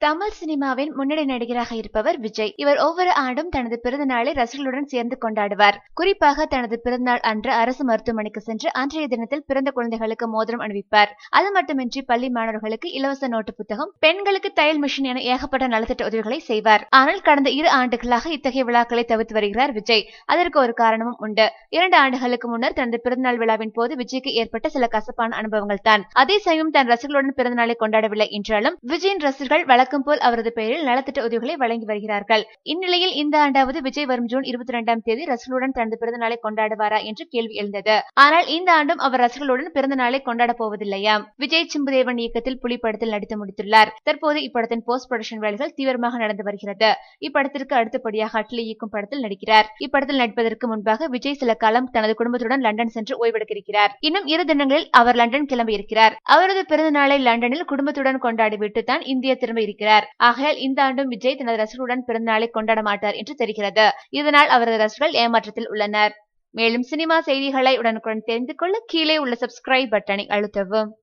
தமிழ் சினிமாவின் முன்னணி நடிகராக இருப்பவர் விஜய். இவர் ஒவ்வொரு ஆண்டும் தனது பிறந்த நாளை ரசிகர்களுடன் சேர்ந்து கொண்டாடுவார். குறிப்பாக தனது பிறந்தநாள் அன்று அரசு மருத்துவமனைக்கு சென்று அன்றைய தினத்தில் பிறந்த குழந்தைகளுக்கு மோதிரம் அணிவிப்பார். அது மட்டுமின்றி பள்ளி மாணவர்களுக்கு இலவச நோட்டு புத்தகம், பெண்களுக்கு தையல் மிஷின் என ஏகப்பட்ட நலத்திட்ட உதவிகளை செய்வார். ஆனால் கடந்த 2 ஆண்டுகளாக இத்தகைய விழாக்களை தவிர்த்து வருகிறார் விஜய். அதற்கு ஒரு காரணமும் உண்டு. 2 ஆண்டுகளுக்கு முன்னர் தனது பிறந்தநாள் விழாவின் போது விஜய்க்கு ஏற்பட்ட சில கசப்பான அனுபவங்கள் தான். அதே சமயம் தன் ரசிகர்களுடன் பிறந்தநாளை கொண்டாடவில்லை என்றாலும் விஜயின் ரசிகர்கள் வழக்கம் போல் அவரது பெயரில் நலத்திட்ட உதவிகளை வழங்கி வருகிறார்கள். இந்நிலையில் இந்த ஆண்டாவது விஜய் வரும் ஜூன் 22ஆம் தேதி ரசிகர்களுடன் தனது பிறந்த நாளை கொண்டாடுவாரா என்று கேள்வி எழுந்தது. ஆனால் இந்த ஆண்டும் அவர் ரசிகர்களுடன் பிறந்த நாளை கொண்டாட போவதில்லையாம். விஜய் சிம்புதேவன் இயக்கத்தில் புலி படத்தில் நடித்து முடித்துள்ளார். தற்போது இப்படத்தின் போஸ்ட் ப்ரொடக்ஷன் வேலைகள் தீவிரமாக நடந்து வருகிறது. இப்படத்திற்கு அடுத்தபடியாக அட்லி இயக்கும் படத்தில் நடிக்கிறார். இப்படத்தில் நடிப்பதற்கு முன்பாக விஜய் சில காலம் தனது குடும்பத்துடன் லண்டன் சென்று ஓய்வெடுக்க இருக்கிறார். இன்னும் 2 தினங்களில் அவர் லண்டன் கிளம்பி இருக்கிறார். அவரது பிறந்த நாளை லண்டனில் குடும்பத்துடன் கொண்டாடிவிட்டு தான் இந்தியா திரும்ப இருக்கிறார். ஆகையால் இந்த ஆண்டும் விஜய் தனது ரசிகர்களுடன் பிறந்த நாளை கொண்டாட மாட்டார் என்று தெரிகிறது. இதனால் அவரது ரசிகர்கள் ஏமாற்றத்தில் உள்ளனர். மேலும் சினிமா செய்திகளை உடனுக்குடன் தெரிந்து கொள்ள கீழே உள்ள சப்ஸ்கிரைப் பட்டனை அழுத்தவும்.